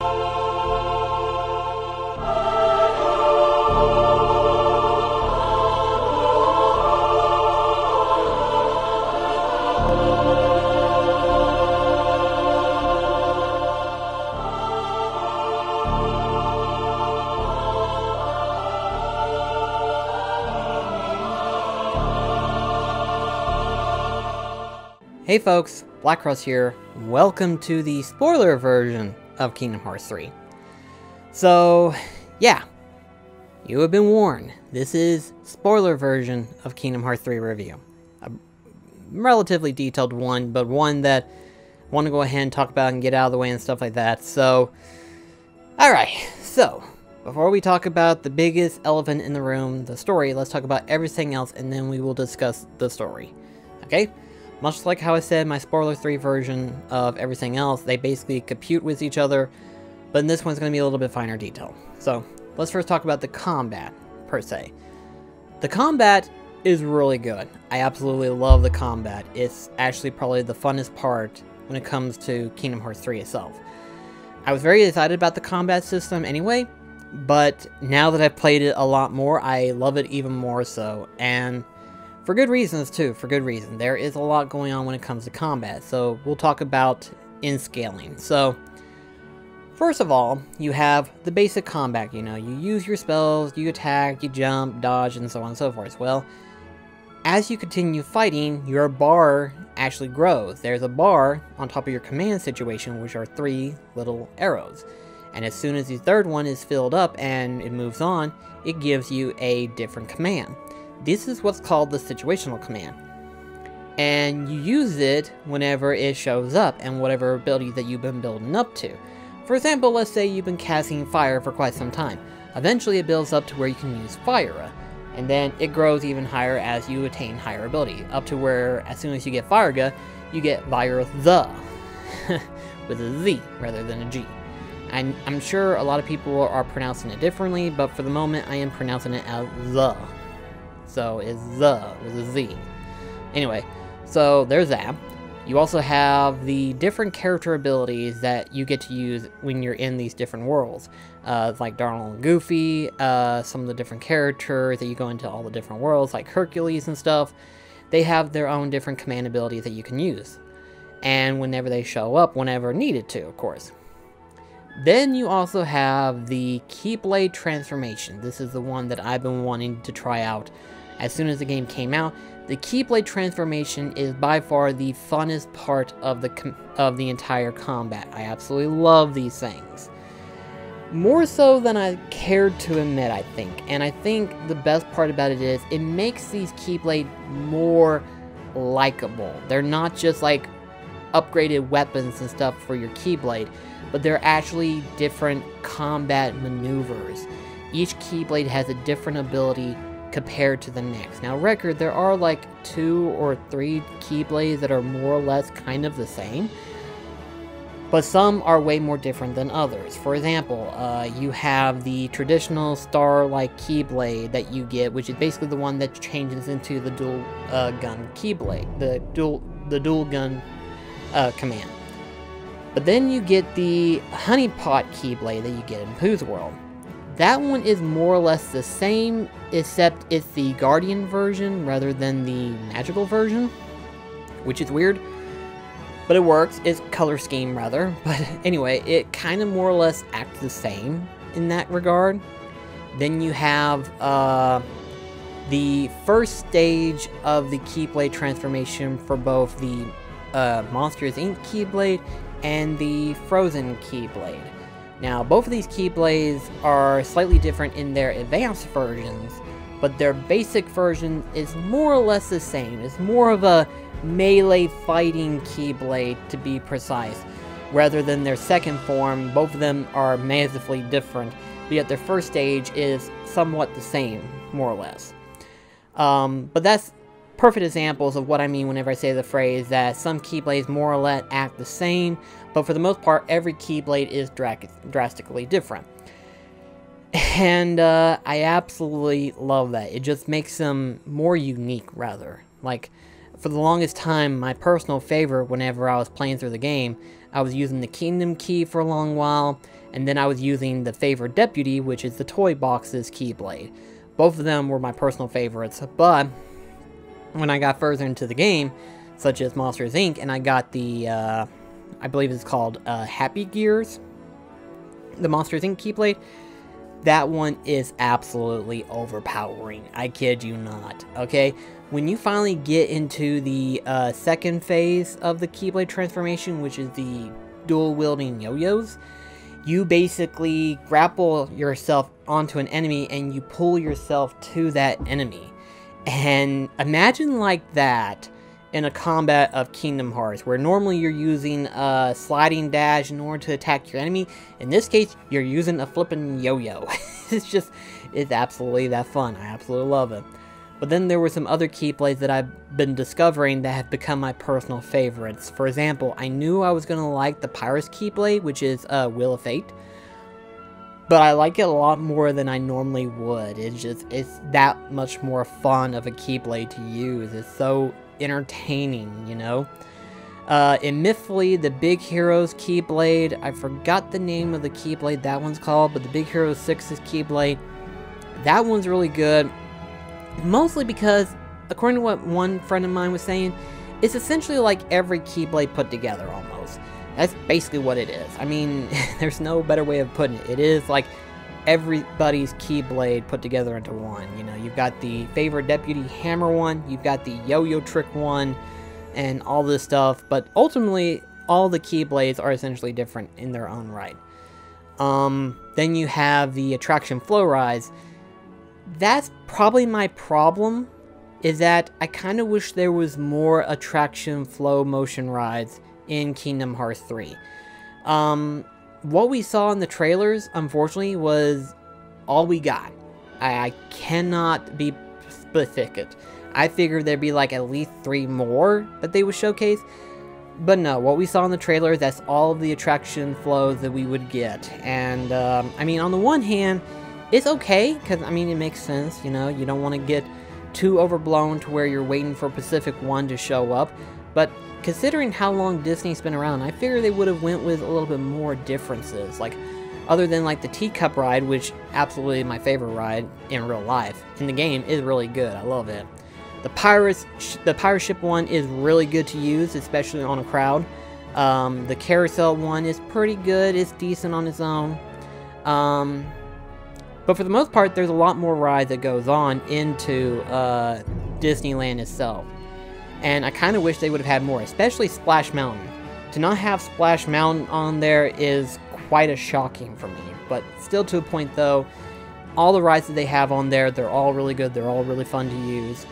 Hey folks, BlackCross here. Welcome to the spoiler version of Kingdom Hearts 3. So, yeah, you have been warned. This is spoiler version of Kingdom Hearts 3 review. A relatively detailed one, but one that I want to go ahead and talk about and get out of the way and stuff like that. So, alright, so, before we talk about the biggest elephant in the room, the story, let's talk about everything else and then we will discuss the story. Okay? Much like how I said my spoiler 3 version of everything else, they basically compute with each other, but in this one's going to be a little bit finer detail. So, let's first talk about the combat, per se. The combat is really good. I absolutely love the combat. It's actually probably the funnest part when it comes to Kingdom Hearts 3 itself. I was very excited about the combat system anyway, but now that I've played it a lot more, I love it even more so, and for good reasons, too, for good reason. There is a lot going on when it comes to combat, so we'll talk about in scaling. So, first of all, you have the basic combat, you know, you use your spells, you attack, you jump, dodge, and so on and so forth. Well, as you continue fighting, your bar actually grows. There's a bar on top of your command situation, which are 3 little arrows. And as soon as the third one is filled up and it moves on, it gives you a different command. This is what's called the situational command, and you use it whenever it shows up and whatever ability that you've been building up to. For example, let's say you've been casting fire for quite some time. Eventually it builds up to where you can use fire, and then it grows even higher as you attain higher ability, up to where as soon as you get fire, you get Fire the with a Z rather than a G. And I'm sure a lot of people are pronouncing it differently, but for the moment I am pronouncing it as the. So it's the with a Z. Anyway, so there's that. You also have the different character abilities that you get to use when you're in these different worlds. Like Donald and Goofy, some of the different characters that you go into all the different worlds, like Hercules and stuff. They have their own different command abilities that you can use. And whenever they show up, whenever needed to, of course. Then you also have the Keyblade transformation. This is the one that I've been wanting to try out as soon as the game came out. The Keyblade transformation is by far the funnest part of the entire combat. I absolutely love these things. More so than I cared to admit, I think. And I think the best part about it is it makes these Keyblade more likable. They're not just like upgraded weapons and stuff for your Keyblade, but they're actually different combat maneuvers. Each Keyblade has a different ability compared to the next. Now, record, there are like 2 or 3 Keyblades that are more or less kind of the same, but some are way more different than others. For example, you have the traditional star-like Keyblade that you get, which is basically the one that changes into the dual gun Keyblade, the dual gun command. But then you get the Honeypot Keyblade that you get in Pooh's World. That one is more or less the same, except it's the Guardian version rather than the magical version, which is weird, but it works. It's color scheme rather, but anyway, it kind of more or less acts the same in that regard. Then you have the first stage of the Keyblade transformation for both the Monsters Inc. Keyblade and the Frozen Keyblade. Now, both of these Keyblades are slightly different in their advanced versions, but their basic version is more or less the same. It's more of a melee fighting Keyblade, to be precise, rather than their second form. Both of them are massively different, but yet their first stage is somewhat the same, more or less. But that's perfect examples of what I mean whenever I say the phrase that some Keyblades more or less act the same, but for the most part, every Keyblade is drastically different. And I absolutely love that. It just makes them more unique, rather. Like, for the longest time, my personal favorite whenever I was playing through the game, I was using the Kingdom Key for a long while, and then I was using the favorite deputy, which is the Toy Box's Keyblade. Both of them were my personal favorites, but when I got further into the game, such as Monsters Inc., and I got the, I believe it's called Happy Gears, the Monsters Inc. Keyblade, that one is absolutely overpowering. I kid you not, okay? When you finally get into the second phase of the Keyblade transformation, which is the dual-wielding yo-yos, you basically grapple yourself onto an enemy and you pull yourself to that enemy. And imagine like that in a combat of Kingdom Hearts, where normally you're using a sliding dash in order to attack your enemy. In this case, you're using a flippin' yo-yo. It's absolutely that fun. I absolutely love it. But then there were some other Keyblades that I've been discovering that have become my personal favorites. For example, I knew I was going to like the Pyrus Keyblade, which is Wheel of Fate. But I like it a lot more than I normally would. It's that much more fun of a Keyblade to use. It's so entertaining, you know? In Mythly, the Big Heroes Keyblade, I forgot the name of the Keyblade that one's called, but the Big Hero 6's Keyblade, that one's really good. Mostly because, according to what one friend of mine was saying, it's essentially like every Keyblade put together, almost. That's basically what it is. I mean, there's no better way of putting it. It is like everybody's Keyblade put together into one. You know, you've got the favorite deputy hammer one, you've got the yo-yo trick one, and all this stuff. But ultimately, all the Keyblades are essentially different in their own right. Then you have the Attraction Flow Rise. That's probably my problem, is that I kind of wish there was more Attraction Flow Motion rides in Kingdom Hearts 3. What we saw in the trailers, unfortunately, was all we got. I cannot be specific. I figured there'd be like at least 3 more that they would showcase. But no, what we saw in the trailers, that's all of the attraction flows that we would get. And, I mean, on the one hand, it's okay, because, I mean, it makes sense, you know? You don't want to get too overblown to where you're waiting for Pacific 1 to show up. But considering how long Disney's been around, I figure they would have went with a little bit more differences. Like, other than, like, the Teacup ride, which absolutely my favorite ride in real life. In the game, is really good. I love it. The pirate ship one is really good to use, especially on a crowd. The carousel one is pretty good. It's decent on its own. But for the most part, there's a lot more rides that goes on into Disneyland itself. And I kind of wish they would have had more, especially Splash Mountain. To not have Splash Mountain on there is quite a shocking for me. But still, to a point though, all the rides that they have on there, they're all really good. They're all really fun to use.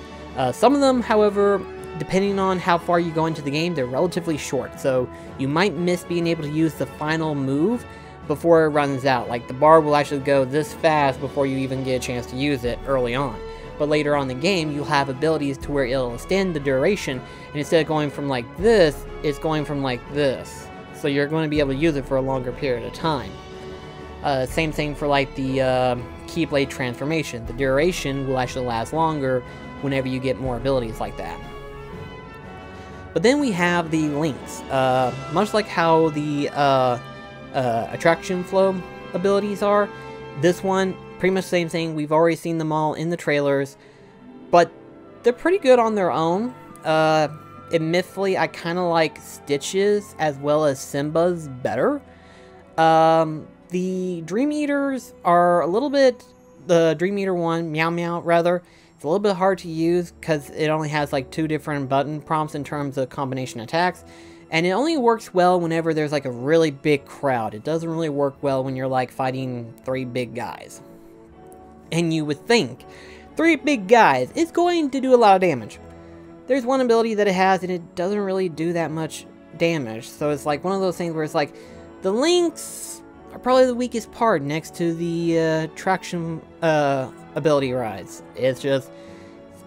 Some of them, however, depending on how far you go into the game, they're relatively short. So you might miss being able to use the final move before it runs out. Like, the bar will actually go this fast before you even get a chance to use it early on. But later on in the game, you'll have abilities to where it'll extend the duration, and instead of going from like this, it's going from like this. So you're going to be able to use it for a longer period of time. Same thing for like the Keyblade transformation. The duration will actually last longer whenever you get more abilities like that. But then we have the links. Much like how the attraction flow abilities are, this one, pretty much the same thing. We've already seen them all in the trailers, but they're pretty good on their own. Admittedly, I kind of like Stitch's as well as Simba's better. The Dream Eaters are a little bit, the Dream Eater one, Meow Meow rather, it's a little bit hard to use because it only has like 2 different button prompts in terms of combination attacks. And it only works well whenever there's like a really big crowd. It doesn't really work well when you're like fighting 3 big guys. And you would think 3 big guys is going to do a lot of damage. There's one ability that it has and it doesn't really do that much damage. So it's like one of those things where it's like the links are probably the weakest part next to the traction ability rides. It's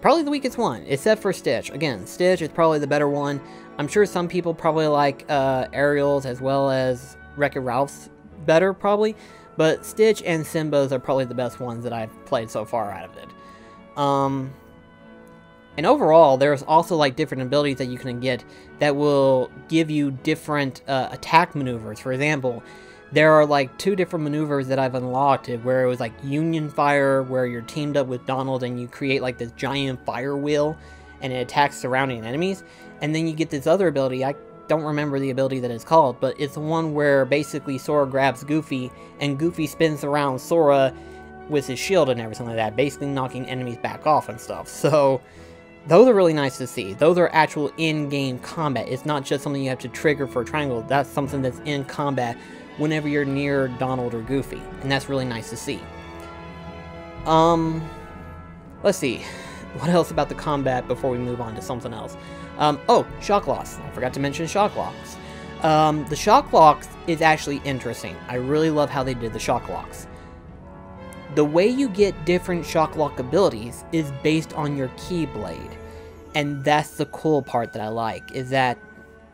probably the weakest one, except for Stitch. Again, Stitch is probably the better one. I'm sure some people probably like Ariel's as well as Wreck-It Ralph's better, probably. But Stitch and Simba's are probably the best ones that I've played so far out of it. And overall, there's also like different abilities that you can get that will give you different attack maneuvers. For example, there are like 2 different maneuvers that I've unlocked where it was like Union Fire, where you're teamed up with Donald and you create like this giant fire wheel and it attacks surrounding enemies. And then you get this other ability, I don't remember the ability that it's called, but it's the one where basically Sora grabs Goofy and Goofy spins around Sora with his shield and everything like that, basically knocking enemies back off and stuff. So those are really nice to see. Those are actual in-game combat. It's not just something you have to trigger for a triangle. That's something that's in combat whenever you're near Donald or Goofy, and that's really nice to see. Let's see. What else about the combat before we move on to something else? Oh, shock locks. I forgot to mention shock locks. The shock locks is actually interesting. I really love how they did the shock locks. The way you get different shock lock abilities is based on your Keyblade. And that's the cool part that I like, is that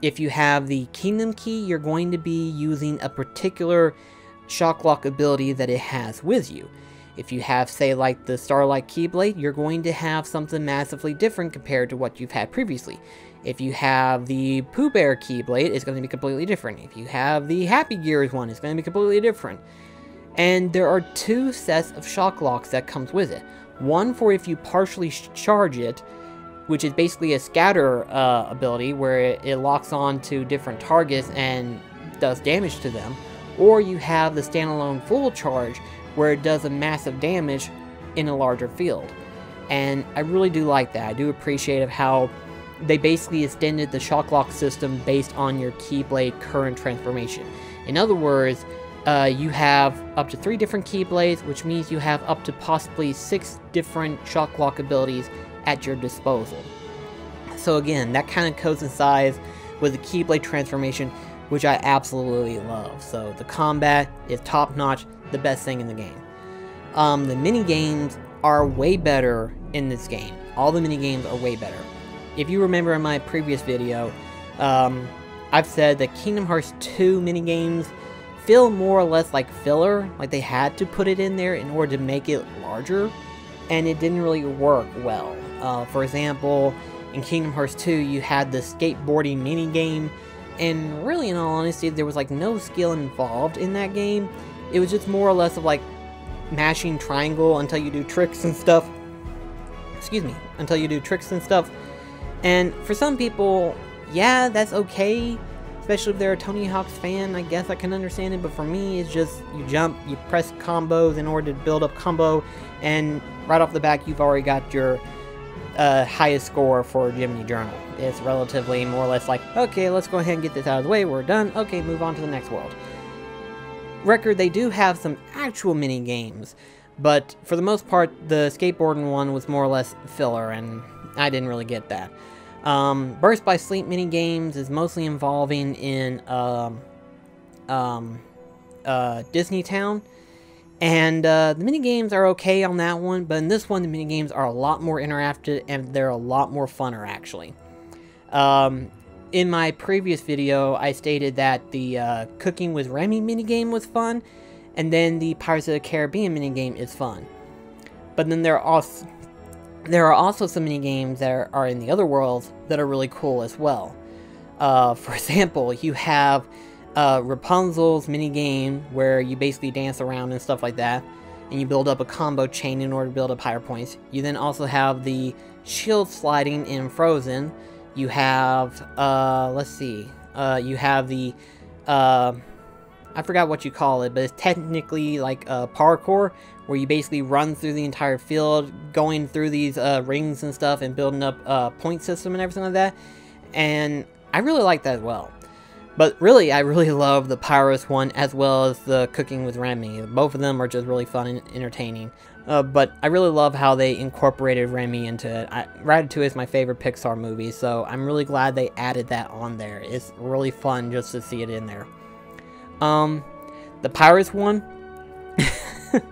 if you have the Kingdom Key, you're going to be using a particular shock lock ability that it has with you. If you have, say, like the Starlight Keyblade, you're going to have something massively different compared to what you've had previously. If you have the Pooh Bear Keyblade, it's going to be completely different. If you have the Happy Gears one, it's going to be completely different. And there are 2 sets of shock locks that comes with it. One for if you partially charge it, which is basically a scatter ability where it locks on to different targets and does damage to them. Or you have the standalone full charge where it does a massive damage in a larger field. And I really do like that. I do appreciate how they basically extended the shock lock system based on your Keyblade current transformation. In other words, you have up to 3 different Keyblades, which means you have up to possibly 6 different shock lock abilities at your disposal. So again, that kind of coincides with the Keyblade transformation, which I absolutely love. So the combat is top-notch, the best thing in the game. The mini-games are way better in this game. All the mini-games are way better. If you remember in my previous video, I've said that Kingdom Hearts 2 mini-games feel more or less like filler, like they had to put it in there in order to make it larger, and it didn't really work well. For example, in Kingdom Hearts 2, you had the skateboarding mini-game, and really, in all honesty, there was like no skill involved in that game. It was just more or less of like mashing triangle until you do tricks and stuff. Excuse me, until you do tricks and stuff. And for some people, yeah, that's okay. Especially if they're a Tony Hawk's fan, I guess I can understand it. But for me, it's just you jump, you press combos in order to build up combo, and right off the back, you've already got your highest score for Jiminy Journal. It's relatively more or less like, okay, let's go ahead and get this out of the way, we're done, okay, move on to the next world. Record, they do have some actual mini games, but for the most part, the skateboarding one was more or less filler, and I didn't really get that. Burst by Sleep mini games is mostly involving in Disney Town. And the minigames are okay on that one, but in this one, the minigames are a lot more interactive, and they're a lot more funner, actually. In my previous video, I stated that the Cooking with Remy minigame was fun, and then the Pirates of the Caribbean minigame is fun. But then there are also some minigames that are in the other worlds that are really cool as well. For example, you have Rapunzel's minigame, where you basically dance around and stuff like that, and you build up a combo chain in order to build up higher points. You then also have the shield sliding in Frozen. You have, let's see, you have the, I forgot what you call it, but it's technically like parkour, where you basically run through the entire field, going through these rings and stuff, and building up a point system and everything like that. And I really like that as well. But really, I really love the Pirates one as well as the Cooking with Remy. Both of them are just really fun and entertaining. But I really love how they incorporated Remy into it. Ratatouille is my favorite Pixar movie, so I'm really glad they added that on there. It's really fun just to see it in there. The Pirates one,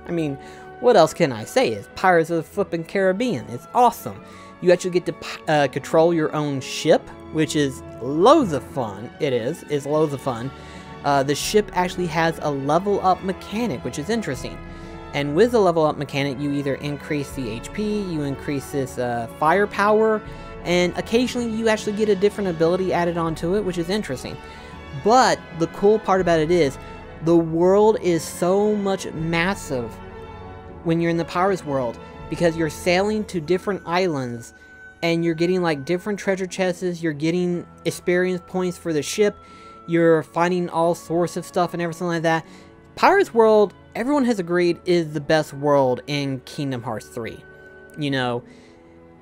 I mean, what else can I say? It's Pirates of the flippin' Caribbean. It's awesome. You actually get to control your own ship, which is loads of fun. It's loads of fun. The ship actually has a level up mechanic, which is interesting. And with the level up mechanic, you either increase the HP, you increase this firepower, and occasionally you actually get a different ability added onto it, which is interesting. But the cool part about it is, The world is so much massive when you're in the Pirates world, because you're sailing to different islands and you're getting like different treasure chests, you're getting experience points for the ship, you're finding all sorts of stuff and everything like that. Pirates world, everyone has agreed, is the best world in Kingdom Hearts 3. You know,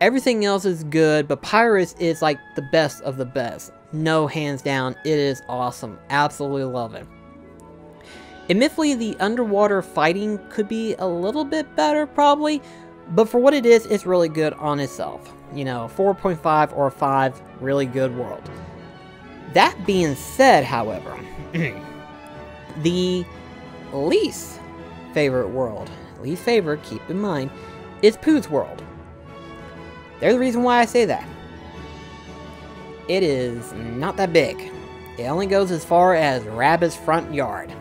everything else is good, but Pirates is like the best of the best. No, hands down, it is awesome. Absolutely love it. Admittedly, the underwater fighting could be a little bit better, probably, but for what it is, it's really good on itself. You know, 4.5 or 5, really good world. That being said, however, the least favorite world, least favorite, keep in mind, is Pooh's world. There's the reason why I say that. It is not that big. It only goes as far as Rabbit's front yard.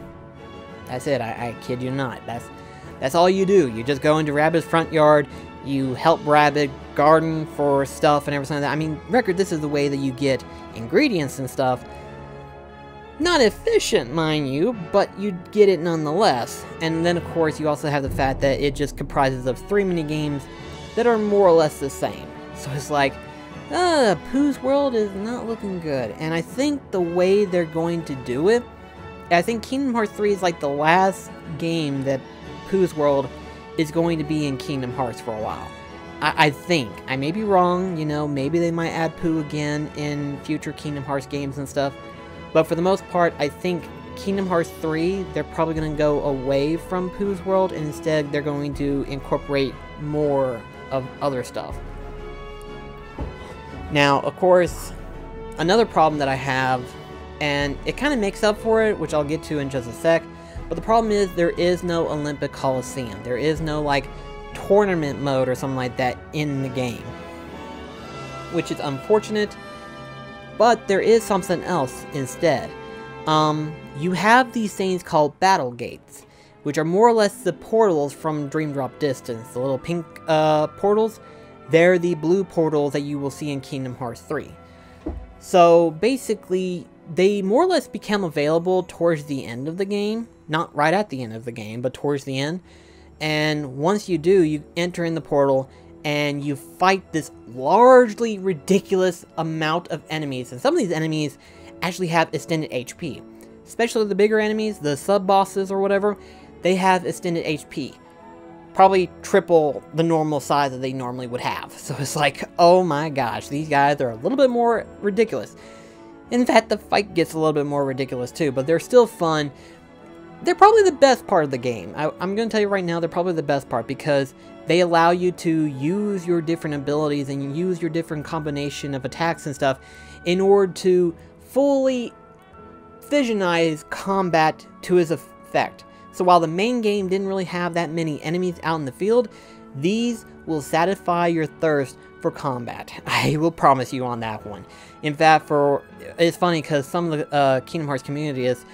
That's it, I kid you not. That's all you do. You just go into Rabbit's front yard, you help Rabbit garden for stuff and everything like that. I mean, record, this is the way that you get ingredients and stuff. Not efficient, mind you, but you get it nonetheless. And then, of course, you also have the fact that it just comprises of 3 mini-games that are more or less the same. So it's like, Pooh's world is not looking good. And I think the way they're going to do it, I think Kingdom Hearts 3 is like the last game that Pooh's world is going to be in Kingdom Hearts for a while. I think. I may be wrong, you know, maybe they might add Pooh again in future Kingdom Hearts games and stuff. But for the most part, I think Kingdom Hearts 3, they're probably going to go away from Pooh's world, and instead they're going to incorporate more of other stuff. Now, of course, another problem that I have, and it kind of makes up for it, which I'll get to in just a sec, but the problem is there is no Olympic Coliseum. There is no, like, tournament mode or something like that in the game, which is unfortunate, but there is something else instead. You have these things called battle gates, which are more or less the portals from Dream Drop Distance. The little pink portals, they're the blue portals that you will see in Kingdom Hearts 3. So basically, they more or less become available towards the end of the game. Not right at the end of the game, but towards the end. And once you do, you enter in the portal and you fight this largely ridiculous amount of enemies. And some of these enemies actually have extended HP. Especially the bigger enemies, the sub-bosses or whatever, they have extended HP. Probably triple the normal size that they normally would have. So it's like, oh my gosh, these guys are a little bit more ridiculous. In fact, the fight gets a little bit more ridiculous too, but they're still fun. They're probably the best part of the game. I'm going to tell you right now, they're probably the best part because they allow you to use your different abilities and you use your different combination of attacks and stuff in order to fully visionize combat to its effect. So while the main game didn't really have that many enemies out in the field, these will satisfy your thirst for combat. I will promise you on that one. In fact, it's funny because some of the Kingdom Hearts community has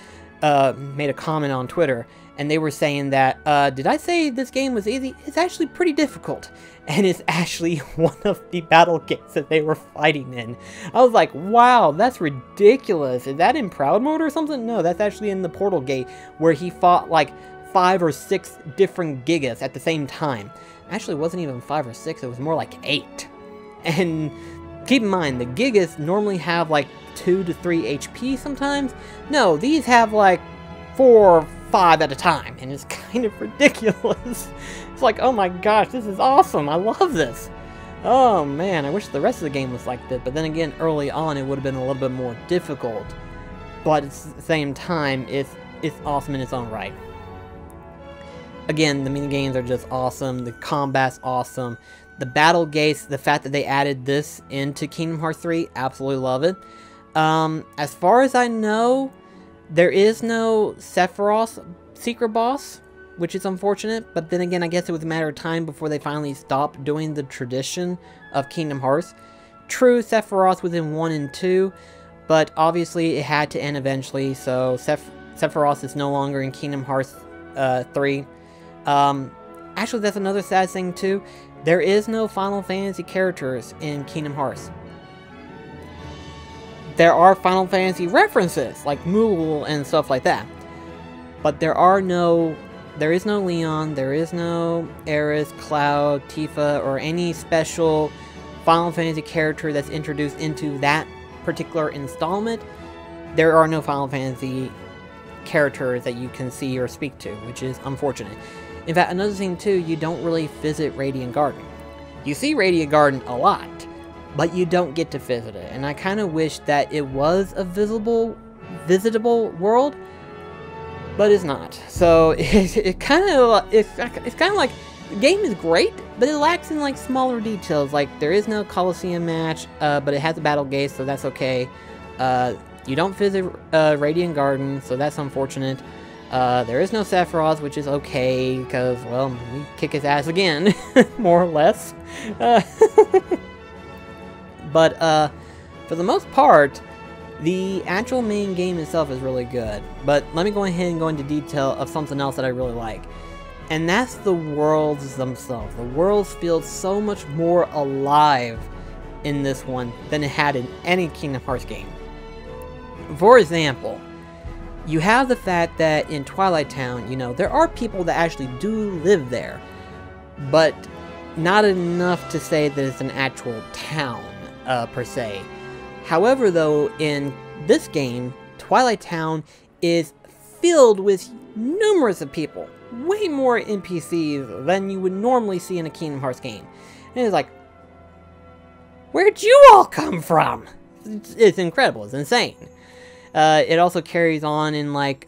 made a comment on Twitter, and they were saying that, did I say this game was easy? It's actually pretty difficult, and it's actually one of the battle gates that they were fighting in. I was like, wow, that's ridiculous. Is that in Proud Mode or something? No, that's actually in the Portal Gate, where he fought like 5 or 6 different Gigas at the same time. Actually, it wasn't even 5 or 6, it was more like 8. And keep in mind, the Gigas normally have like 2 to 3 HP sometimes. No, these have like 4 or 5 at a time, and it's kind of ridiculous. It's like, oh my gosh, this is awesome. I love this. Oh man, I wish the rest of the game was like that, but then again, early on it would have been a little bit more difficult. But at the same time, it's awesome in its own right. Again, the minigames are just awesome, the combat's awesome. The battle gates, the fact that they added this into Kingdom Hearts 3, absolutely love it. As far as I know, there is no Sephiroth secret boss, which is unfortunate, but then again, I guess it was a matter of time before they finally stopped doing the tradition of Kingdom Hearts. True, Sephiroth was in 1 and 2, but obviously it had to end eventually, so Sephiroth is no longer in Kingdom Hearts 3. Actually, that's another sad thing too. There is no Final Fantasy characters in Kingdom Hearts. There are Final Fantasy references, like Mool and stuff like that. but there is no Leon, there is no Aerith, Cloud, Tifa, or any special Final Fantasy character that's introduced into that particular installment. There are no Final Fantasy characters that you can see or speak to, which is unfortunate. In fact, another thing too, you don't really visit Radiant Garden. You see Radiant Garden a lot, but you don't get to visit it, and I kind of wish that it was a visitable world, but it's not. So it's kind of like the game is great, but it lacks in like smaller details. Like there is no Coliseum match, but it has a battle gate, so that's okay. You don't visit Radiant Garden, so that's unfortunate. There is no Sephiroth, which is okay, because, well, we kick his ass again, more or less. But, for the most part, the actual main game itself is really good. But let me go ahead and go into detail of something else that I really like. And that's the worlds themselves. The worlds feel so much more alive in this one than it had in any Kingdom Hearts game. For example, you have the fact that in Twilight Town, you know, there are people that actually do live there, but not enough to say that it's an actual town, per se. However, though, in this game, Twilight Town is filled with numerous of people, way more NPCs than you would normally see in a Kingdom Hearts game. And it's like, where'd you all come from? It's incredible, it's insane. It also carries on in like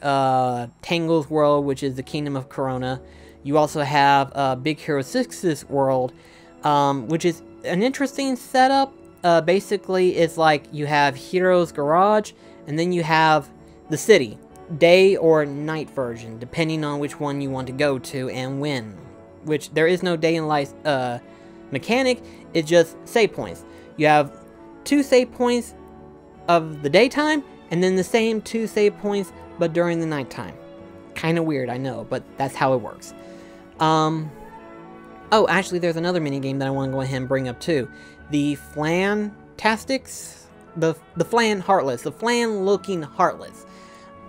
Tangle's world, which is the Kingdom of Corona. You also have Big Hero 6's world, which is an interesting setup. Basically, it's like you have Hero's Garage, and then you have the city, day or night version, depending on which one you want to go to and when. Which there is no day and night mechanic, it's just save points. You have 2 save points of the daytime, and then the same 2 save points, but during the nighttime. Kind of weird, I know, but that's how it works. Oh, actually, there's another minigame that I want to go ahead and bring up too. The Flan-tastics? The Flan Heartless. The Flan-looking Heartless.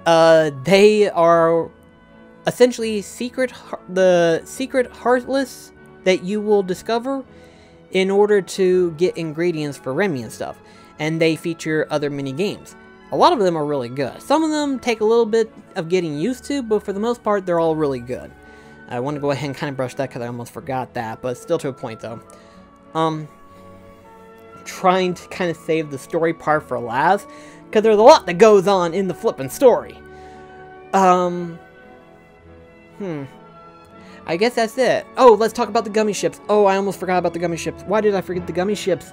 They are essentially the secret Heartless that you will discover in order to get ingredients for Remy and stuff. And they feature other mini-games. A lot of them are really good. Some of them take a little bit of getting used to, but for the most part, they're all really good. I want to go ahead and kind of brush that because I almost forgot that, but still to a point though. Trying to kind of save the story part for last, because there's a lot that goes on in the flippin' story. I guess that's it. Oh, let's talk about the gummy ships. Oh, I almost forgot about the gummy ships. Why did I forget the gummy ships?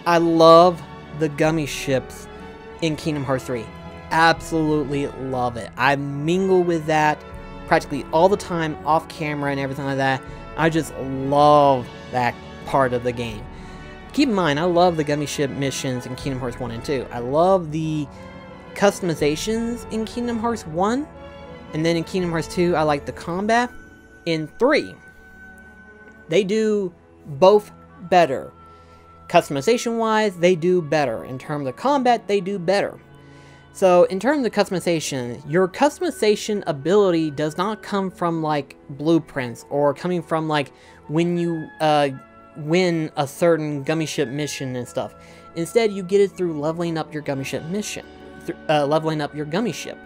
I love the gummy ships in Kingdom Hearts 3. Absolutely love it. I mingle with that practically all the time off camera and everything like that. I just love that part of the game. Keep in mind, I love the gummy ship missions in Kingdom Hearts 1 and 2. I love the customizations in Kingdom Hearts 1. And then in Kingdom Hearts 2, I like the combat. In 3, they do both better. Customization-wise, they do better. In terms of combat, they do better. So, in terms of customization, your customization ability does not come from, like, blueprints, or coming from, like, when you win a certain gummy ship mission and stuff. Instead, you get it through leveling up your gummy ship mission. Leveling up your gummy ship.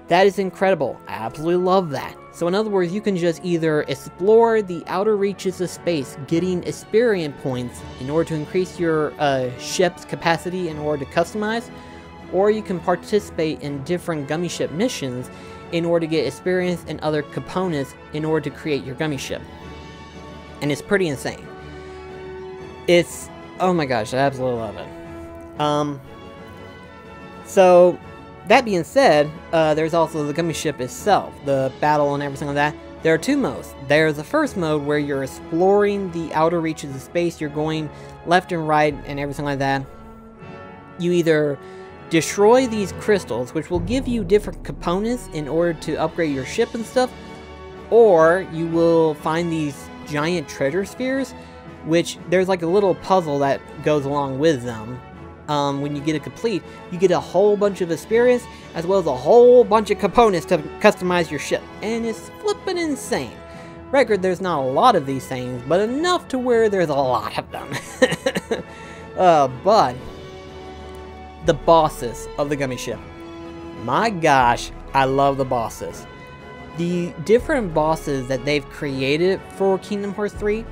That is incredible. I absolutely love that. So in other words, you can just either explore the outer reaches of space, getting experience points in order to increase your ship's capacity in order to customize, or you can participate in different gummy ship missions in order to get experience and other components in order to create your gummy ship. And it's pretty insane. It's, oh my gosh, I absolutely love it. So, that being said, there's also the gummy ship itself, the battle and everything like that. There are 2 modes. There's the first mode where you're exploring the outer reaches of space, you're going left and right and everything like that. You either destroy these crystals, which will give you different components in order to upgrade your ship and stuff, or you will find these giant treasure spheres, which there's like a little puzzle that goes along with them. when you get it complete, you get a whole bunch of experience, as well as a whole bunch of components to customize your ship. And it's flippin' insane. Record, there's not a lot of these things, but enough to where there's a lot of them. But the bosses of the Gummy Ship. My gosh, I love the bosses. The different bosses that they've created for Kingdom Hearts 3,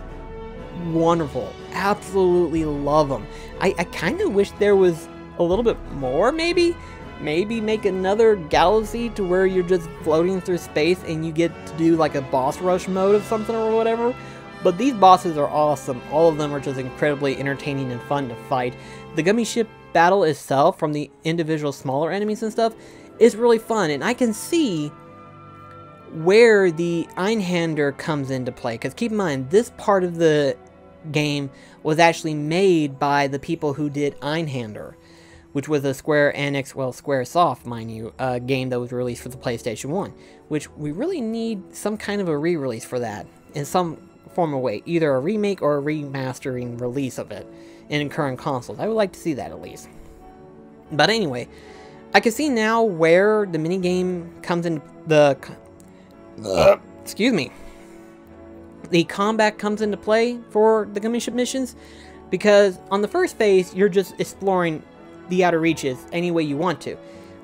wonderful. Absolutely love them. I kind of wish there was a little bit more, maybe? Maybe make another galaxy to where you're just floating through space and you get to do like a boss rush mode of something or whatever. But these bosses are awesome. All of them are just incredibly entertaining and fun to fight. The Gummy Ship battle itself, from the individual smaller enemies and stuff, is really fun. And I can see where the Einhander comes into play. Because keep in mind, this part of the game was actually made by the people who did Einhander, which was a Square Enix, well, Squaresoft, mind you, game that was released for the PlayStation 1, which we really need some kind of a re-release for that, in some form of way, either a remake or a remastering release of it in current consoles. I would like to see that at least. But anyway, I can see now where the minigame comes in, excuse me, the combat comes into play for the Gummy Ship missions, because on the first phase, you're just exploring the outer reaches any way you want to.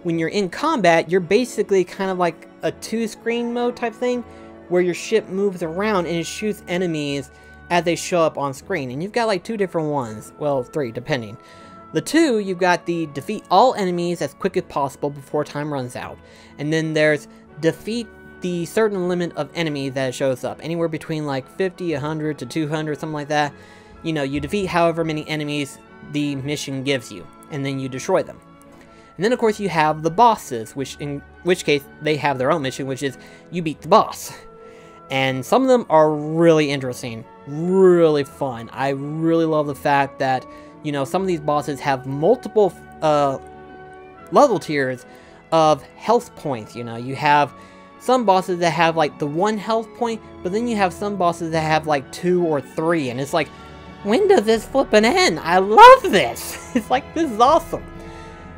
When you're in combat, you're basically kind of like a two-screen mode type thing, where your ship moves around and it shoots enemies as they show up on screen. And you've got like two different ones, well, three depending. The two, you've got the defeat all enemies as quick as possible before time runs out, and then there's defeat the certain limit of enemies that shows up, anywhere between like 50, 100 to 200, something like that. You know, you defeat however many enemies the mission gives you, and then you destroy them. And then of course you have the bosses, in which case they have their own mission, which is you beat the boss. And some of them are really interesting, really fun. I really love the fact that, you know, some of these bosses have multiple level tiers of health points. You know, you have some bosses that have like the 1 health point, but then you have some bosses that have like 2 or 3, and it's like, when does this flippin' end? I love this! It's like, this is awesome!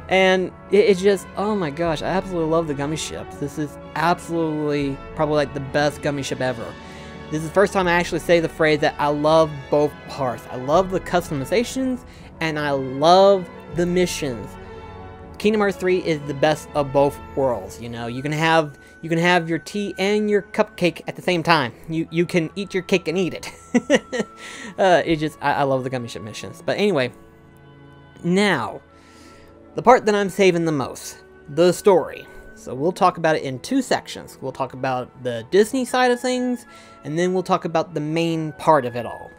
And it's just, oh my gosh, I absolutely love the Gummy Ships. This is absolutely probably like the best Gummy Ship ever. This is the first time I actually say the phrase that I love both parts. I love the customizations, and I love the missions. Kingdom Hearts 3 is the best of both worlds. You know, you can have your tea and your cupcake at the same time. You can eat your cake and eat it. I love the Gummy Ship missions. But anyway, now the part that I'm saving the most, the story. So we'll talk about it in 2 sections. We'll talk about the Disney side of things, and then we'll talk about the main part of it all.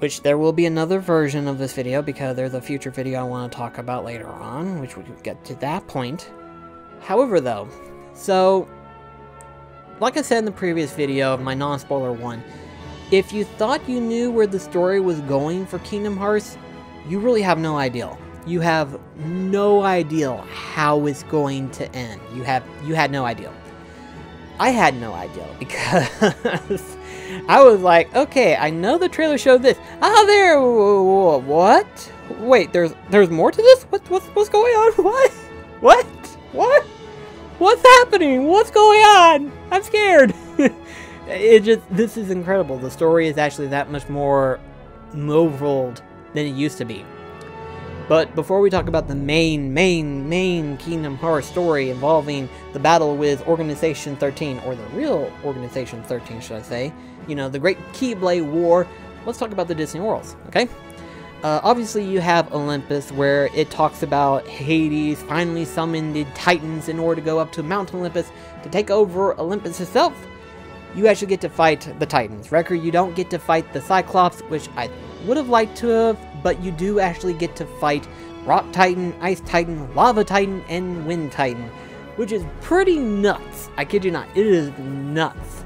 Which there will be another version of this video, because there's a future video I want to talk about later on, which we'll get to that point. However though, so like I said in the previous video of my non-spoiler one, if you thought you knew where the story was going for Kingdom Hearts, you really have no idea. You have no idea how it's going to end. You had no idea. I had no idea, because I was like, okay, I know the trailer showed this. Ah, there. What? Wait, there's more to this? What's going on? What? What's happening? What's going on? I'm scared. This is incredible. The story is actually that much more novel than it used to be. But before we talk about the main Kingdom Hearts story involving the battle with Organization 13, or the real Organization 13, should I say, you know, the Great Keyblade War, let's talk about the Disney worlds, okay? Obviously you have Olympus, where it talks about Hades finally summoned the Titans in order to go up to Mount Olympus to take over Olympus itself. You actually get to fight the Titans. Record, you don't get to fight the Cyclops, which I would have liked to have, but you do actually get to fight Rock Titan, Ice Titan, Lava Titan, and Wind Titan, which is pretty nuts. I kid you not, it is nuts.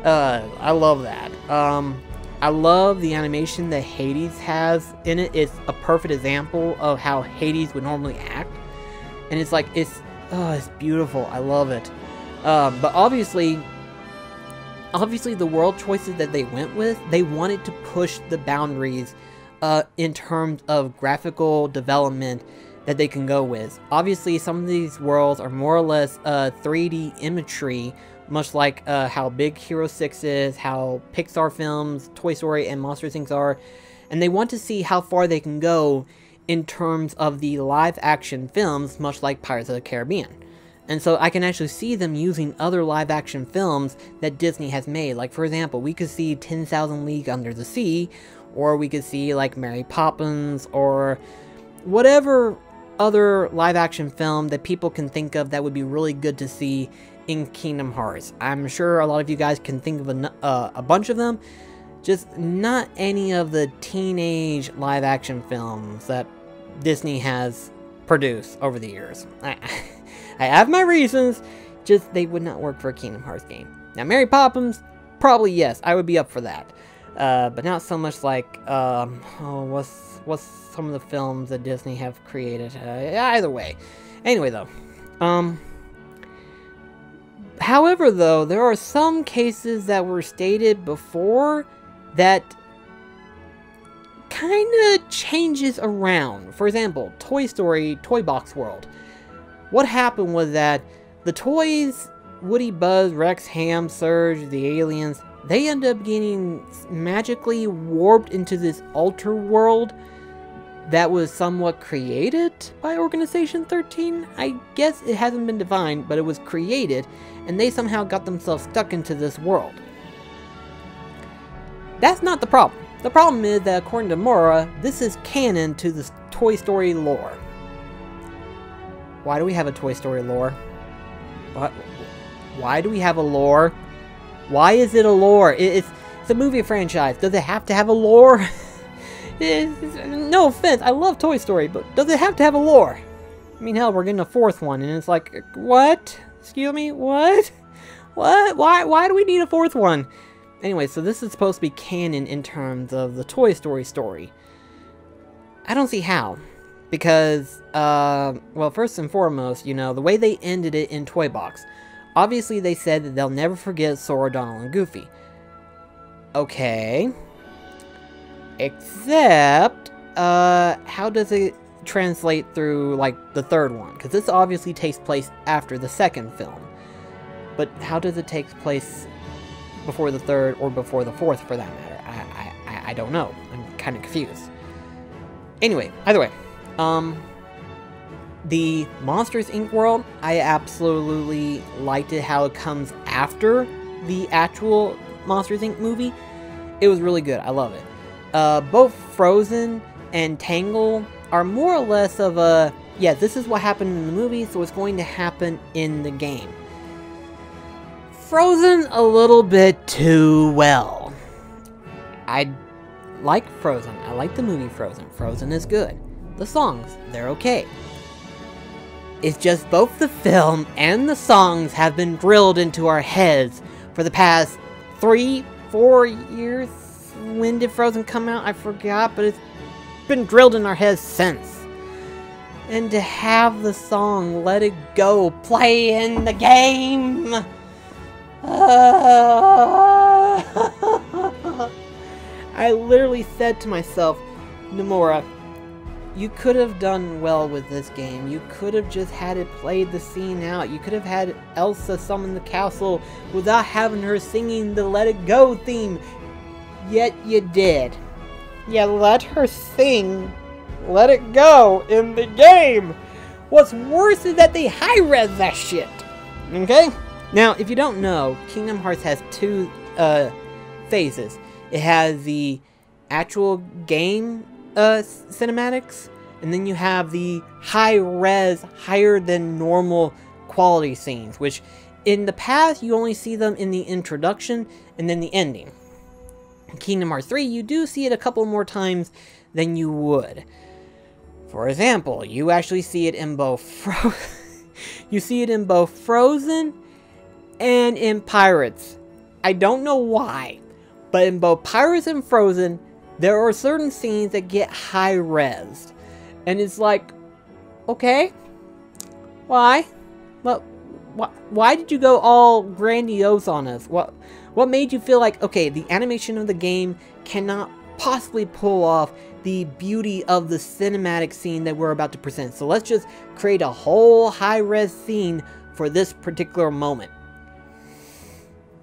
I love that. I love the animation that Hades has in it. It's a perfect example of how Hades would normally act, and it's like, it's beautiful. I love it. But obviously the world choices that they went with, they wanted to push the boundaries in terms of graphical development that they can go with. Obviously, some of these worlds are more or less 3D imagery, much like how Big Hero 6 is, how Pixar films, Toy Story, and Monsters Inc. are, and they want to see how far they can go in terms of the live-action films, much like Pirates of the Caribbean. And so I can actually see them using other live-action films that Disney has made. Like, for example, we could see 10,000 Leagues Under the Sea, or we could see, like, Mary Poppins, or whatever other live-action film that people can think of that would be really good to see in Kingdom Hearts. I'm sure a lot of you guys can think of a bunch of them, just not any of the teenage live-action films that Disney has produced over the years. I have my reasons, just they would not work for a Kingdom Hearts game. Now, Mary Poppins, probably yes, I would be up for that. But not so much like, what's some of the films that Disney have created? Either way. Anyway, though. However, though, there are some cases that were stated before that kind of changes around. For example, Toy Story Toy Box World. What happened was that the toys, Woody, Buzz, Rex, Ham, Surge, the aliens, they end up getting magically warped into this alter world that was somewhat created by Organization 13. I guess it hasn't been defined, but it was created, and they somehow got themselves stuck into this world. That's not the problem. The problem is that according to Mora, this is canon to the Toy Story lore. Why do we have a Toy Story lore? Why do we have a lore? Why is it a lore? It's a movie franchise. Does it have to have a lore? No offense, I love Toy Story, but does it have to have a lore? I mean, hell, we're getting a fourth one, and it's like, what? Excuse me, what? What? Why do we need a fourth one? Anyway, so this is supposed to be canon in terms of the Toy Story story. I don't see how. Because, well, first and foremost, you know, the way they ended it in Toy Box. Obviously, they said that they'll never forget Sora, Donald, and Goofy. Okay. Except, how does it translate through, like, the third one? Because this obviously takes place after the second film. But how does it take place before the third or before the fourth, for that matter? I don't know. I'm kind of confused. Anyway, either way. The Monsters Inc. world, I absolutely liked it how it comes after the actual Monsters Inc. movie. It was really good. I love it. Both Frozen and Tangle are more or less of a, yeah, this is what happened in the movie, so it's going to happen in the game. Frozen a little bit too well. I like Frozen. I like the movie Frozen. Frozen is good. The songs, they're okay. It's just both the film and the songs have been drilled into our heads for the past 3-4 years. When did Frozen come out? I forgot, but it's been drilled in our heads since. And to have the song Let It Go play in the game. I literally said to myself, Nomura, you could have done well with this game. You could have just had it played the scene out. You could have had Elsa summon the castle without having her singing the Let It Go theme. Yet you did. You let her sing Let It Go in the game. What's worse is that they high-res that shit. Okay? Now, if you don't know, Kingdom Hearts has two phases. It has the actual game cinematics, and then you have the high-res, higher than normal quality scenes, which in the past you only see them in the introduction and then the ending. In Kingdom Hearts 3, you do see it a couple more times than you would. For example, you actually see it in both Frozen and in Pirates. I don't know why, but in both Pirates and Frozen, there are certain scenes that get high-resed. And it's like, okay, why? Well, why did you go all grandiose on us? What made you feel like, okay, the animation of the game cannot possibly pull off the beauty of the cinematic scene that we're about to present. So let's just create a whole high-res scene for this particular moment.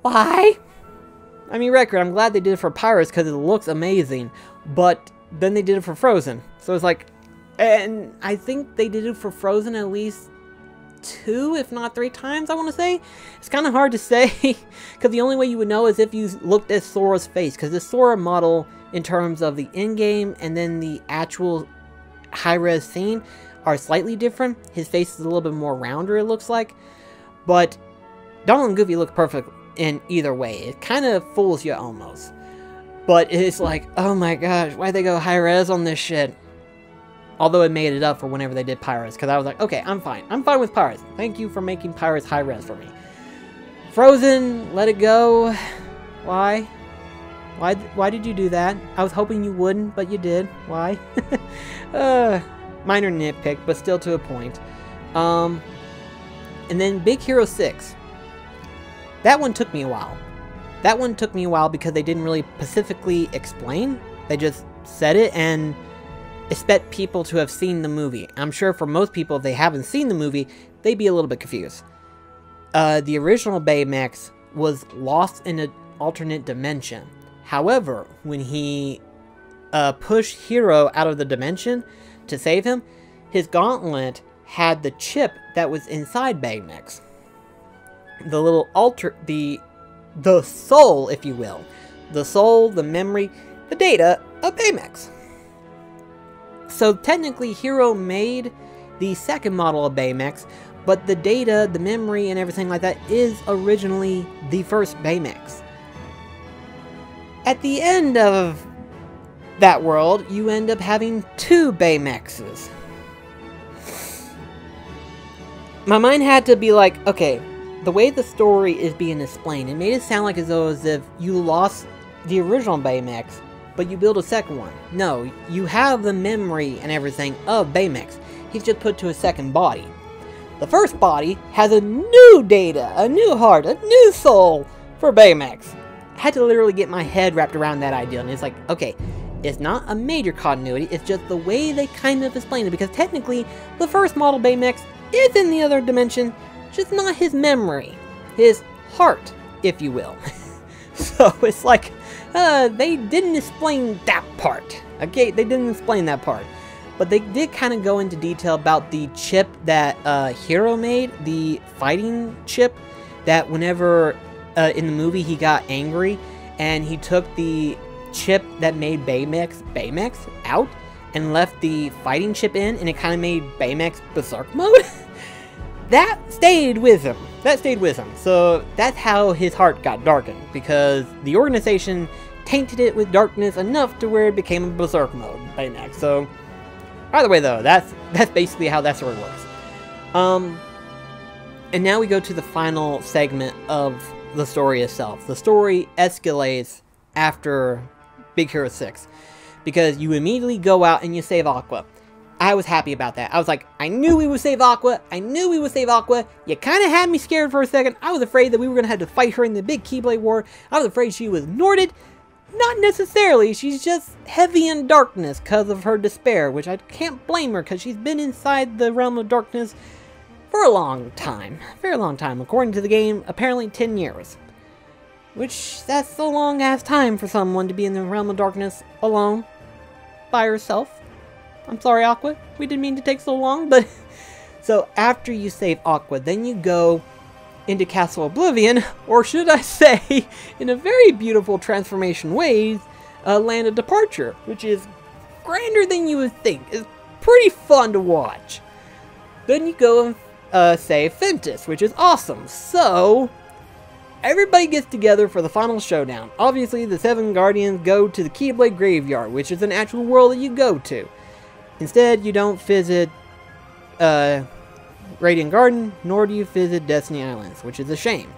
Why? I mean, record, I'm glad they did it for Pirates because it looks amazing, but then they did it for Frozen. So it's like, and I think they did it for Frozen at least 2, if not 3 times, I want to say. It's kind of hard to say, because the only way you would know is if you looked at Sora's face, because the Sora model, in terms of the in-game and then the actual high-res scene, are slightly different. His face is a little bit more rounder, it looks like, but Donald and Goofy look perfect in either way. It kind of fools you almost, but it's like, oh my gosh, why'd they go high-res on this shit? Although it made it up for whenever they did Pirates, because I was like, okay, I'm fine. I'm fine with Pirates. Thank you for making Pirates high-res for me. Frozen, let it go. Why? Why did you do that? I was hoping you wouldn't, but you did. Why? Minor nitpick, but still to a point. And then Big Hero 6. That one took me a while. That one took me a while because they didn't really specifically explain. They just said it and expect people to have seen the movie. I'm sure for most people, if they haven't seen the movie, they'd be a little bit confused. The original Baymax was lost in an alternate dimension. However, when he pushed Hero out of the dimension to save him, his gauntlet had the chip that was inside Baymax. The little the soul, if you will. The soul, the memory, the data of Baymax. So technically, Hero made the second model of Baymax, but the data, the memory, and everything like that is originally the first Baymax. At the end of that world, you end up having 2 Baymaxes. My mind had to be like, okay, the way the story is being explained, it made it sound like as if you lost the original Baymax, but you build a second one. No, you have the memory and everything of Baymax. He's just put to a second body. The first body has a new data, a new heart, a new soul for Baymax. I had to literally get my head wrapped around that idea, and it's like, okay, it's not a major continuity, it's just the way they kind of explain it, because technically, the first model Baymax is in the other dimension, just not his memory, his heart, if you will. So it's like, they didn't explain that part. Okay, they didn't explain that part. But they did kind of go into detail about the chip that Hero made, the fighting chip, that whenever in the movie he got angry, and he took the chip that made Baymax out, and left the fighting chip in, and it kind of made Baymax Berserk mode. That stayed with him. That stayed with him. So that's how his heart got darkened, because the organization tainted it with darkness enough to where it became a Berserk mode Baymax. So either way though, that's basically how that story works. And now we go to the final segment of the story itself. The story escalates after Big Hero 6, because you immediately go out and you save Aqua. I was happy about that. I was like, I knew we would save Aqua. I knew we would save Aqua. You kind of had me scared for a second. I was afraid that we were going to have to fight her in the big Keyblade War. I was afraid she was Norded. Not necessarily. She's just heavy in darkness because of her despair, which I can't blame her because she's been inside the realm of darkness for a long time. A very long time. According to the game, apparently 10 years. Which, that's a long ass time for someone to be in the realm of darkness alone. By herself. I'm sorry, Aqua. We didn't mean to take so long, but... So, after you save Aqua, then you go into Castle Oblivion, or should I say, in a very beautiful transformation ways, Land of Departure, which is grander than you would think. It's pretty fun to watch. Then you go and save Ventus, which is awesome. So, everybody gets together for the final showdown. Obviously, the 7 Guardians go to the Keyblade Graveyard, which is an actual world that you go to. Instead, you don't visit Radiant Garden, nor do you visit Destiny Islands, which is a shame.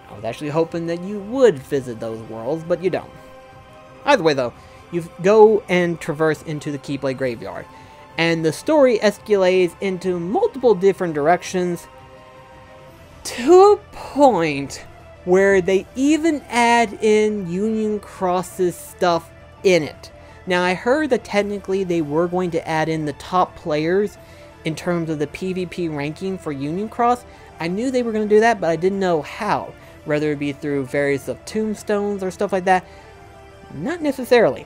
I was actually hoping that you would visit those worlds, but you don't. Either way though, you go and traverse into the Keyblade Graveyard, and the story escalates into multiple different directions, to a point where they even add in Union Cross's stuff in it. Now, I heard that technically they were going to add in the top players in terms of the PvP ranking for Union Cross. I knew they were going to do that, but I didn't know how. Whether it be through various of tombstones or stuff like that. Not necessarily.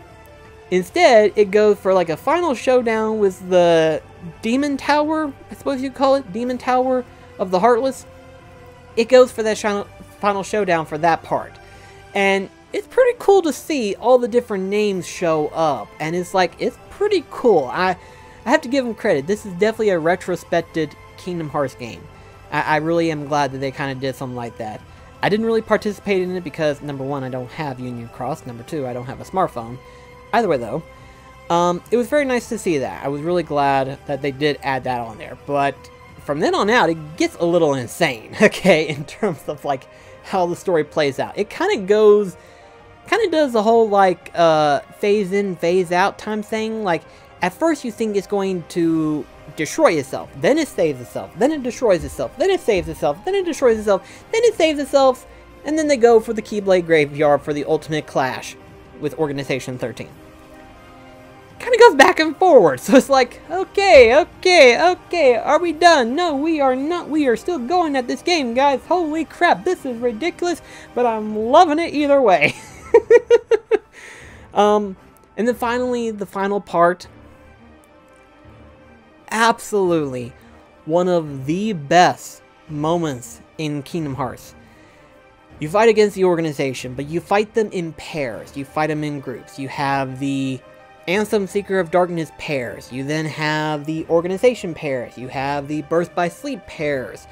Instead, it goes for like a final showdown with the Demon Tower, I suppose you'd call it, Demon Tower of the Heartless. It goes for that final showdown for that part. And it's pretty cool to see all the different names show up. And it's like, it's pretty cool. I have to give them credit. This is definitely a retrospected Kingdom Hearts game. I really am glad that they kind of did something like that. I didn't really participate in it because, number one, I don't have Union Cross. Number two, I don't have a smartphone. Either way, though, it was very nice to see that. I was really glad that they did add that on there. But from then on out, it gets a little insane, okay, in terms of, like, how the story plays out. It kind of does the whole, like, phase in, phase out time thing. Like, at first you think it's going to destroy itself, then it saves itself, then it destroys itself, then it saves itself, then it destroys itself, then it saves itself, and then they go for the Keyblade Graveyard for the ultimate clash with Organization 13. Kind of goes back and forward, so it's like, okay, are we done? No, we are not. We are still going at this game, guys. Holy crap, this is ridiculous, but I'm loving it either way. And then finally, the final part. Absolutely one of the best moments in Kingdom Hearts. You fight against the organization, but you fight them in pairs. You fight them in groups. You have the Ansem Seeker of Darkness pairs. You then have the organization pairs. You have the Birth by Sleep pairs.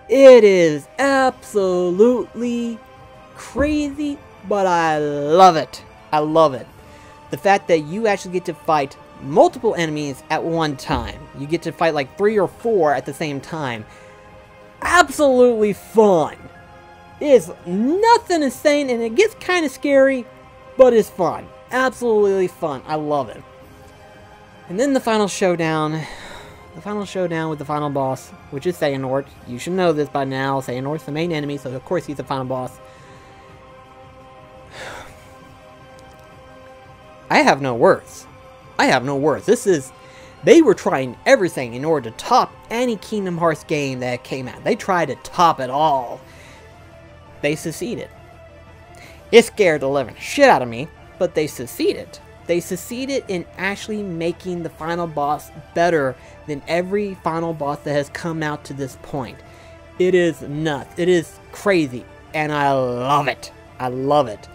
It is absolutely crazy, but I love it. I love it. The fact that you actually get to fight multiple enemies at one time. You get to fight like 3 or 4 at the same time. Absolutely fun. It's nothing insane, and it gets kind of scary, but it's fun. Absolutely fun. I love it. And then the final showdown. The final showdown with the final boss, which is Xehanort. You should know this by now. Xehanort's the main enemy, so of course he's the final boss. I have no words. I have no words. This is... They were trying everything in order to top any Kingdom Hearts game that came out. They tried to top it all. They succeeded. It scared the living shit out of me, but they succeeded. They succeeded in actually making the final boss better than every final boss that has come out to this point. It is nuts. It is crazy, and I love it. I love it.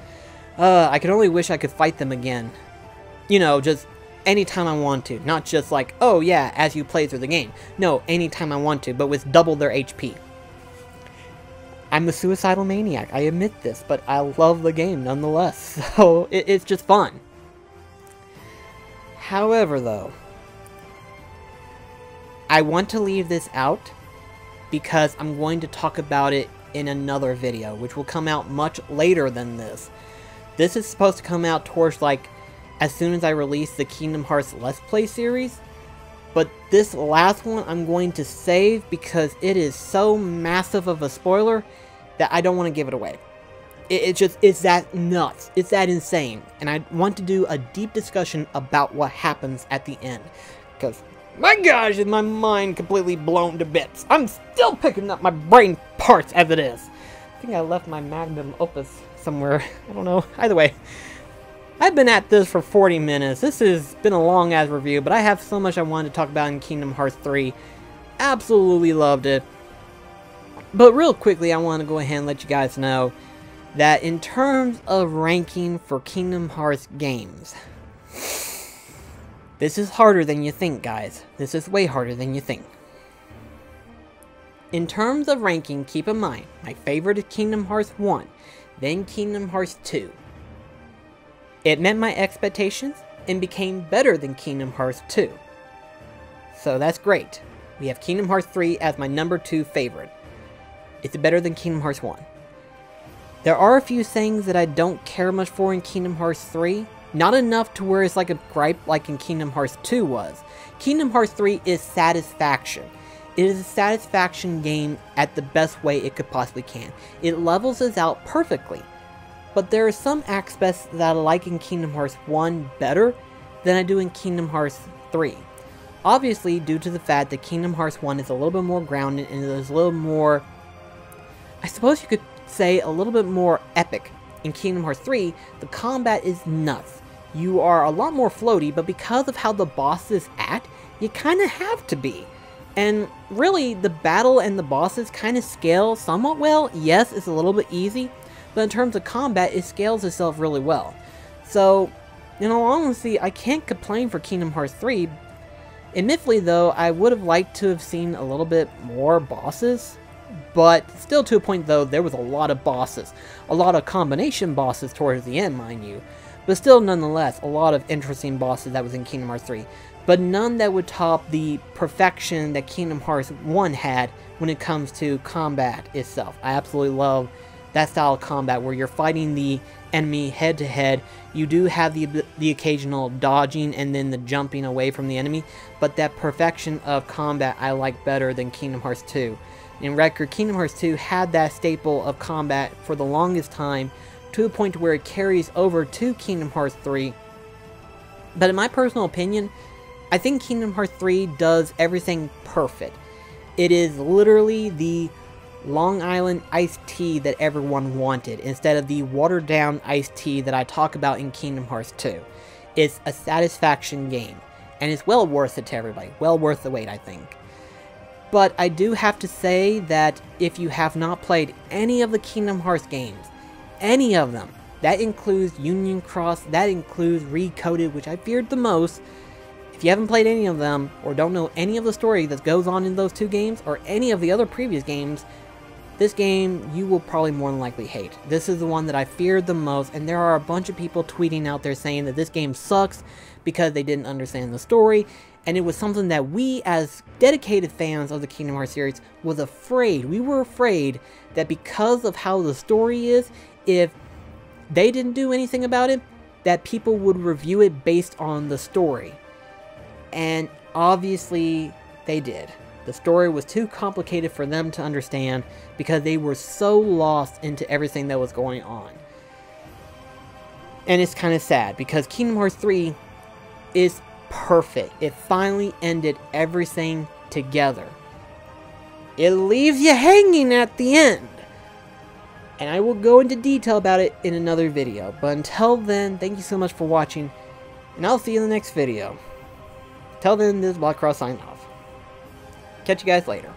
I can only wish I could fight them again. You know, just anytime I want to. Not just like, oh yeah, as you play through the game. No, anytime I want to, but with double their HP. I'm a suicidal maniac, I admit this, but I love the game nonetheless. So, it's just fun. However, though, I want to leave this out because I'm going to talk about it in another video, which will come out much later than this. This is supposed to come out towards, like, as soon as I release the Kingdom Hearts Let's Play series. But this last one I'm going to save because it is so massive of a spoiler that I don't want to give it away. It's that nuts. It's that insane. And I want to do a deep discussion about what happens at the end. Because, my gosh, is my mind completely blown to bits. I'm still picking up my brain parts as it is. I think I left my magnum opus somewhere. I don't know. Either way. I've been at this for 40 minutes. This has been a long-ass review, but I have so much I wanted to talk about in Kingdom Hearts 3. Absolutely loved it. But real quickly, I want to go ahead and let you guys know that in terms of ranking for Kingdom Hearts games, this is harder than you think, guys. This is way harder than you think. In terms of ranking, keep in mind, my favorite is Kingdom Hearts 1, then Kingdom Hearts 2. It met my expectations and became better than Kingdom Hearts 2. So that's great. We have Kingdom Hearts 3 as my number 2 favorite. It's better than Kingdom Hearts 1. There are a few things that I don't care much for in Kingdom Hearts 3. Not enough to where it's like a gripe like in Kingdom Hearts 2 was. Kingdom Hearts 3 is satisfaction. It is a satisfaction game at the best way it could possibly can. It levels us out perfectly. but there are some aspects that I like in Kingdom Hearts 1 better than I do in Kingdom Hearts 3. Obviously, due to the fact that Kingdom Hearts 1 is a little bit more grounded and is a little more, I suppose you could say, a little bit more epic. In Kingdom Hearts 3, the combat is nuts. You are a lot more floaty, but because of how the bosses act, you kind of have to be. And really, the battle and the bosses kind of scale somewhat well. Yes, it's a little bit easy, but in terms of combat, it scales itself really well. So, in all honesty, I can't complain for Kingdom Hearts 3. Admittedly, though, I would have liked to have seen a little bit more bosses, but still to a point, though, there was a lot of bosses. A lot of combination bosses towards the end, mind you. But still, nonetheless, a lot of interesting bosses that was in Kingdom Hearts 3. But none that would top the perfection that Kingdom Hearts 1 had when it comes to combat itself. I absolutely love that style of combat where you're fighting the enemy head to head. You do have the occasional dodging and then the jumping away from the enemy, but that perfection of combat I like better than Kingdom Hearts 2. In record, Kingdom Hearts 2 had that staple of combat for the longest time, to the point where it carries over to Kingdom Hearts 3. But in my personal opinion, I think Kingdom Hearts 3 does everything perfect. It is literally the Long Island iced tea that everyone wanted, instead of the watered down iced tea that I talk about in Kingdom Hearts 2. It's a satisfaction game, and it's well worth it to everybody. Well worth the wait, I think. But I do have to say that if you have not played any of the Kingdom Hearts games, any of them, that includes Union Cross, that includes Recoded, which I feared the most. If you haven't played any of them, or don't know any of the story that goes on in those two games, or any of the other previous games, this game you will probably more than likely hate. This is the one that I feared the most, and there are a bunch of people tweeting out there saying that this game sucks because they didn't understand the story, and it was something that we, as dedicated fans of the Kingdom Hearts series, was afraid. We were afraid that because of how the story is, if they didn't do anything about it, that people would review it based on the story. And obviously, they did. The story was too complicated for them to understand because they were so lost into everything that was going on. And it's kind of sad because Kingdom Hearts 3 is perfect. It finally ended everything together. It leaves you hanging at the end. And I will go into detail about it in another video. But until then, thank you so much for watching. And I'll see you in the next video. Till then, this is BlackCross signing off. Catch you guys later.